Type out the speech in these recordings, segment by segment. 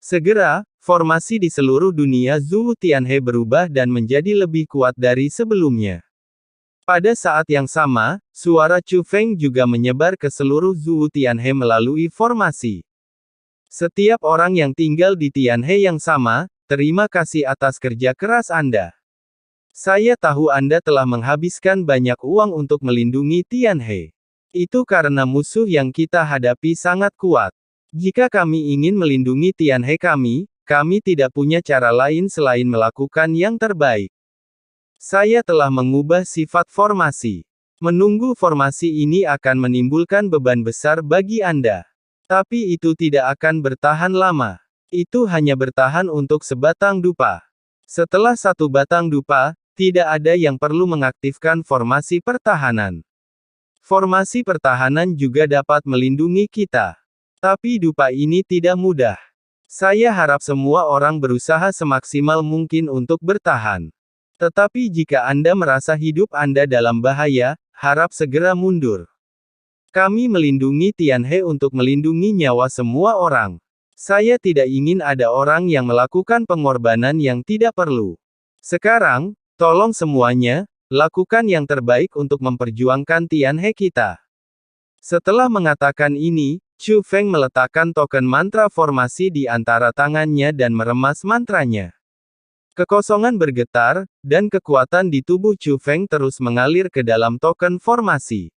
Segera, formasi di seluruh dunia Zhou Tianhe berubah dan menjadi lebih kuat dari sebelumnya. Pada saat yang sama, suara Chu Feng juga menyebar ke seluruh Zhou Tianhe melalui formasi. Setiap orang yang tinggal di Tianhe yang sama, terima kasih atas kerja keras Anda. Saya tahu Anda telah menghabiskan banyak uang untuk melindungi Tianhe. Itu karena musuh yang kita hadapi sangat kuat. Jika kami ingin melindungi Tianhe kami tidak punya cara lain selain melakukan yang terbaik. Saya telah mengubah sifat formasi. Menunggu formasi ini akan menimbulkan beban besar bagi Anda. Tapi itu tidak akan bertahan lama. Itu hanya bertahan untuk sebatang dupa. Setelah satu batang dupa, tidak ada yang perlu mengaktifkan formasi pertahanan. Formasi pertahanan juga dapat melindungi kita. Tapi dupa ini tidak mudah. Saya harap semua orang berusaha semaksimal mungkin untuk bertahan. Tetapi jika Anda merasa hidup Anda dalam bahaya, harap segera mundur. Kami melindungi Tianhe untuk melindungi nyawa semua orang. Saya tidak ingin ada orang yang melakukan pengorbanan yang tidak perlu. Sekarang, tolong semuanya, lakukan yang terbaik untuk memperjuangkan Tianhe kita. Setelah mengatakan ini, Chu Feng meletakkan token mantra formasi di antara tangannya dan meremas mantranya. Kekosongan bergetar, dan kekuatan di tubuh Chu Feng terus mengalir ke dalam token formasi.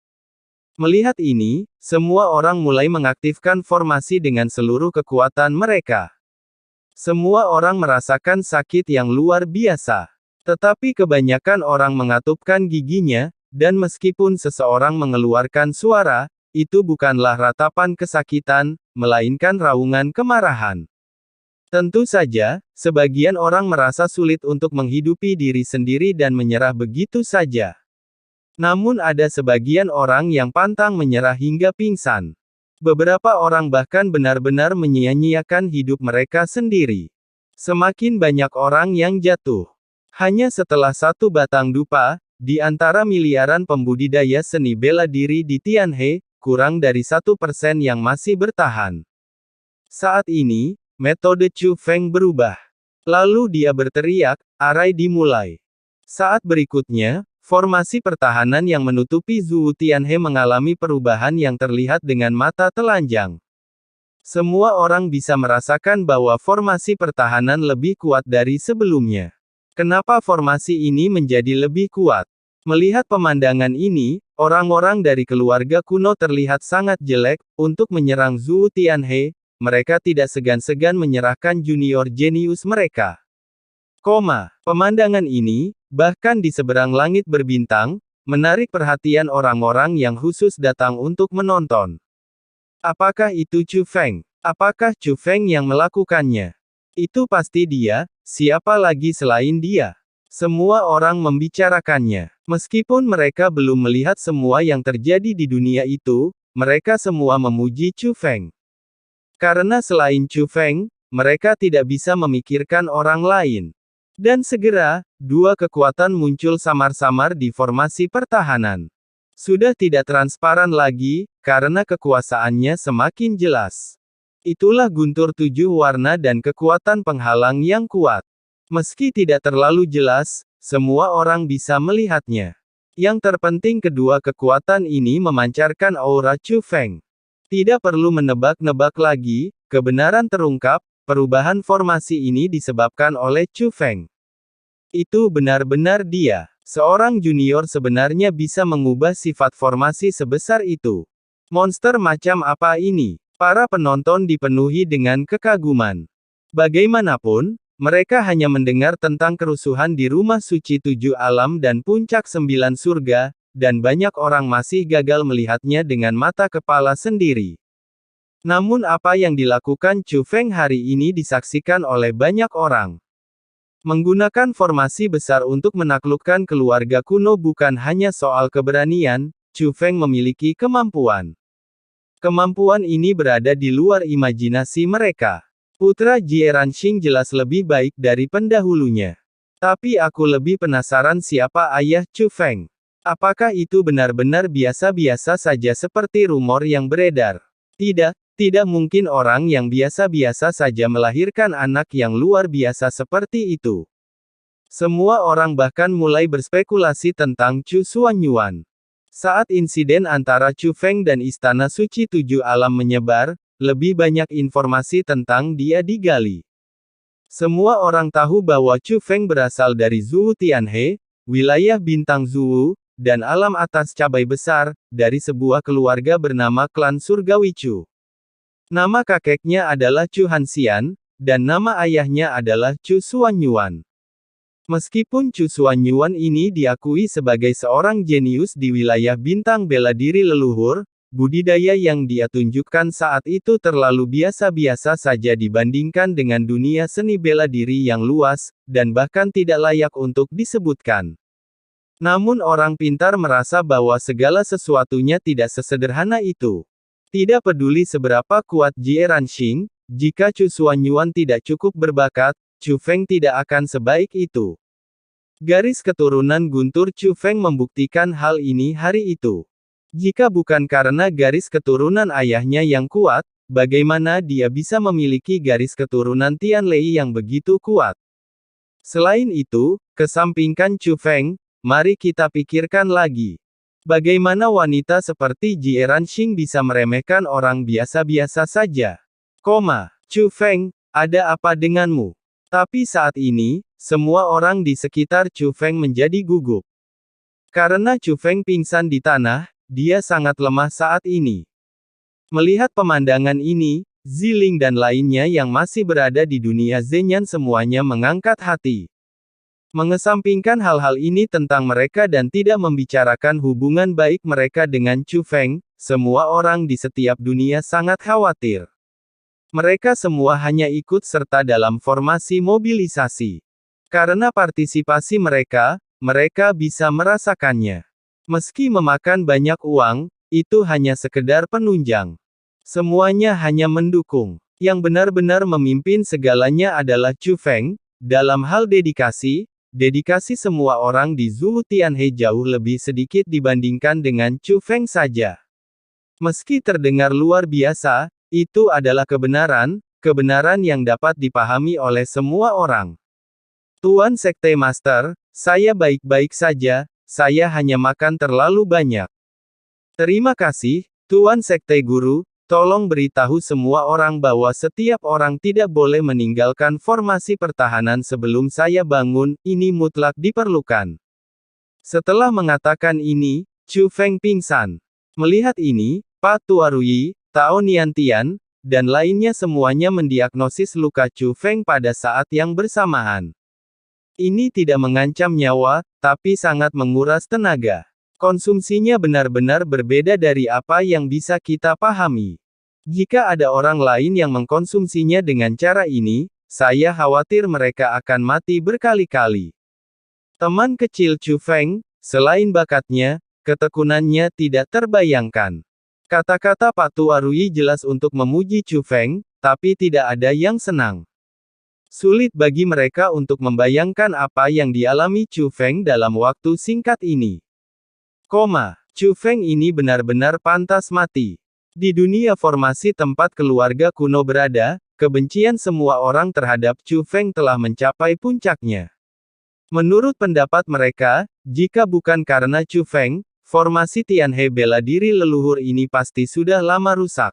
Melihat ini, semua orang mulai mengaktifkan formasi dengan seluruh kekuatan mereka. Semua orang merasakan sakit yang luar biasa. Tetapi kebanyakan orang mengatupkan giginya, dan meskipun seseorang mengeluarkan suara, itu bukanlah ratapan kesakitan, melainkan raungan kemarahan. Tentu saja, sebagian orang merasa sulit untuk menghidupi diri sendiri dan menyerah begitu saja. Namun ada sebagian orang yang pantang menyerah hingga pingsan. Beberapa orang bahkan benar-benar menyia-nyiakan hidup mereka sendiri. Semakin banyak orang yang jatuh. Hanya setelah satu batang dupa, di antara miliaran pembudidaya seni bela diri di Tianhe, kurang dari 1% yang masih bertahan. Saat ini, metode Chu Feng berubah. Lalu dia berteriak, arai dimulai. Saat berikutnya, formasi pertahanan yang menutupi Zhou Tianhe mengalami perubahan yang terlihat dengan mata telanjang. Semua orang bisa merasakan bahwa formasi pertahanan lebih kuat dari sebelumnya. Kenapa formasi ini menjadi lebih kuat? Melihat pemandangan ini, orang-orang dari keluarga kuno terlihat sangat jelek. Untuk menyerang Zhou Tianhe, mereka tidak segan-segan menyerahkan junior jenius mereka. Pemandangan ini, bahkan di seberang langit berbintang, menarik perhatian orang-orang yang khusus datang untuk menonton. Apakah itu Chu Feng? Apakah Chu Feng yang melakukannya? Itu pasti dia, siapa lagi selain dia? Semua orang membicarakannya. Meskipun mereka belum melihat semua yang terjadi di dunia itu, mereka semua memuji Chu Feng. Karena selain Chu Feng, mereka tidak bisa memikirkan orang lain. Dan segera, dua kekuatan muncul samar-samar di formasi pertahanan. Sudah tidak transparan lagi, karena kekuasaannya semakin jelas. Itulah guntur 7 warna dan kekuatan penghalang yang kuat. Meski tidak terlalu jelas, semua orang bisa melihatnya. Yang terpenting kedua kekuatan ini memancarkan aura Chu Feng. Tidak perlu menebak-nebak lagi, kebenaran terungkap, perubahan formasi ini disebabkan oleh Chu Feng. Itu benar-benar dia. Seorang junior sebenarnya bisa mengubah sifat formasi sebesar itu. Monster macam apa ini? Para penonton dipenuhi dengan kekaguman. Bagaimanapun, mereka hanya mendengar tentang kerusuhan di rumah suci 7 alam dan puncak 9 surga, dan banyak orang masih gagal melihatnya dengan mata kepala sendiri. Namun apa yang dilakukan Chu Feng hari ini disaksikan oleh banyak orang. Menggunakan formasi besar untuk menaklukkan keluarga kuno bukan hanya soal keberanian, Chu Feng memiliki kemampuan. Kemampuan ini berada di luar imajinasi mereka. Putra Jieranxing jelas lebih baik dari pendahulunya. Tapi aku lebih penasaran siapa ayah Chu Feng. Apakah itu benar-benar biasa-biasa saja seperti rumor yang beredar? Tidak, Tidak mungkin orang yang biasa-biasa saja melahirkan anak yang luar biasa seperti itu. Semua orang bahkan mulai berspekulasi tentang Chu Xuanyuan. Saat insiden antara Chu Feng dan Istana Suci Tujuh Alam menyebar, lebih banyak informasi tentang dia digali. Semua orang tahu bahwa Chu Feng berasal dari Zhou Tianhe, wilayah bintang Zhou, dan alam atas cabai besar, dari sebuah keluarga bernama klan Surgawi Chu. Nama kakeknya adalah Chu Hanxian, dan nama ayahnya adalah Chu Xuanyuan. Meskipun Chu Xuanyuan ini diakui sebagai seorang jenius di wilayah bintang bela diri leluhur, budidaya yang dia tunjukkan saat itu terlalu biasa-biasa saja dibandingkan dengan dunia seni bela diri yang luas, dan bahkan tidak layak untuk disebutkan. Namun orang pintar merasa bahwa segala sesuatunya tidak sesederhana itu. Tidak peduli seberapa kuat Jie Ranxing, jika Chu Xuanyuan tidak cukup berbakat, Chu Feng tidak akan sebaik itu. Garis keturunan guntur Chu Feng membuktikan hal ini hari itu. Jika bukan karena garis keturunan ayahnya yang kuat, bagaimana dia bisa memiliki garis keturunan Tianlei yang begitu kuat? Selain itu, kesampingkan Chu Feng, mari kita pikirkan lagi. Bagaimana wanita seperti Jie Ranxing bisa meremehkan orang biasa-biasa saja? Chu Feng, ada apa denganmu? Tapi saat ini, semua orang di sekitar Chu Feng menjadi gugup. Karena Chu Feng pingsan di tanah, dia sangat lemah saat ini. Melihat pemandangan ini, Ziling dan lainnya yang masih berada di dunia Zhenyan semuanya mengangkat hati. Mengesampingkan hal-hal ini tentang mereka dan tidak membicarakan hubungan baik mereka dengan Chu Feng, semua orang di setiap dunia sangat khawatir. Mereka semua hanya ikut serta dalam formasi mobilisasi. Karena partisipasi mereka, mereka bisa merasakannya. Meski memakan banyak uang, itu hanya sekedar penunjang. Semuanya hanya mendukung. Yang benar-benar memimpin segalanya adalah Chu Feng. Dalam hal dedikasi semua orang di Zhou Tianhe jauh lebih sedikit dibandingkan dengan Chu Feng saja. Meski terdengar luar biasa, itu adalah kebenaran yang dapat dipahami oleh semua orang. Tuan Sekte Master, saya baik-baik saja, saya hanya makan terlalu banyak. Terima kasih, Tuan Sekte Guru. Tolong beritahu semua orang bahwa setiap orang tidak boleh meninggalkan formasi pertahanan sebelum saya bangun, ini mutlak diperlukan. Setelah mengatakan ini, Chu Feng pingsan. Melihat ini, Pak Tuarui, Tao Niantian, dan lainnya semuanya mendiagnosis luka Chu Feng pada saat yang bersamaan. Ini tidak mengancam nyawa, tapi sangat menguras tenaga. Konsumsinya benar-benar berbeda dari apa yang bisa kita pahami. Jika ada orang lain yang mengkonsumsinya dengan cara ini, saya khawatir mereka akan mati berkali-kali. Teman kecil Chu Feng, selain bakatnya, ketekunannya tidak terbayangkan. Kata-kata Pak Tuarui jelas untuk memuji Chu Feng, tapi tidak ada yang senang. Sulit bagi mereka untuk membayangkan apa yang dialami Chu Feng dalam waktu singkat ini. Chu Feng ini benar-benar pantas mati. Di dunia formasi tempat keluarga kuno berada, kebencian semua orang terhadap Chu Feng telah mencapai puncaknya. Menurut pendapat mereka, jika bukan karena Chu Feng, formasi Tianhe bela diri leluhur ini pasti sudah lama rusak.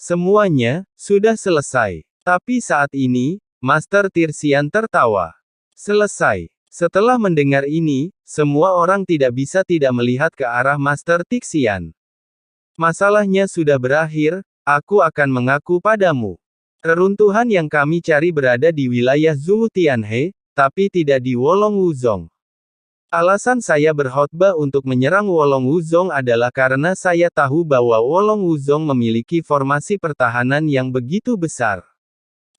Semuanya sudah selesai. Tapi saat ini, Master Tirsian tertawa. Selesai. Setelah mendengar ini, semua orang tidak bisa tidak melihat ke arah Master Tirsian. Masalahnya sudah berakhir, aku akan mengaku padamu. Reruntuhan yang kami cari berada di wilayah Zhou Tianhe, tapi tidak di Wolong Wuzong. Alasan saya berkhotbah untuk menyerang Wolong Wuzong adalah karena saya tahu bahwa Wolong Wuzong memiliki formasi pertahanan yang begitu besar.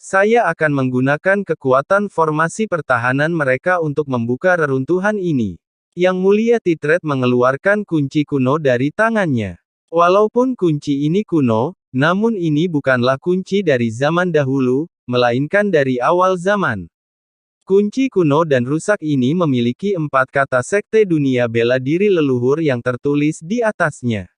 Saya akan menggunakan kekuatan formasi pertahanan mereka untuk membuka reruntuhan ini. Yang Mulia Titret mengeluarkan kunci kuno dari tangannya. Walaupun kunci ini kuno, namun ini bukanlah kunci dari zaman dahulu, melainkan dari awal zaman. Kunci kuno dan rusak ini memiliki 4 kata sekte dunia bela diri leluhur yang tertulis di atasnya.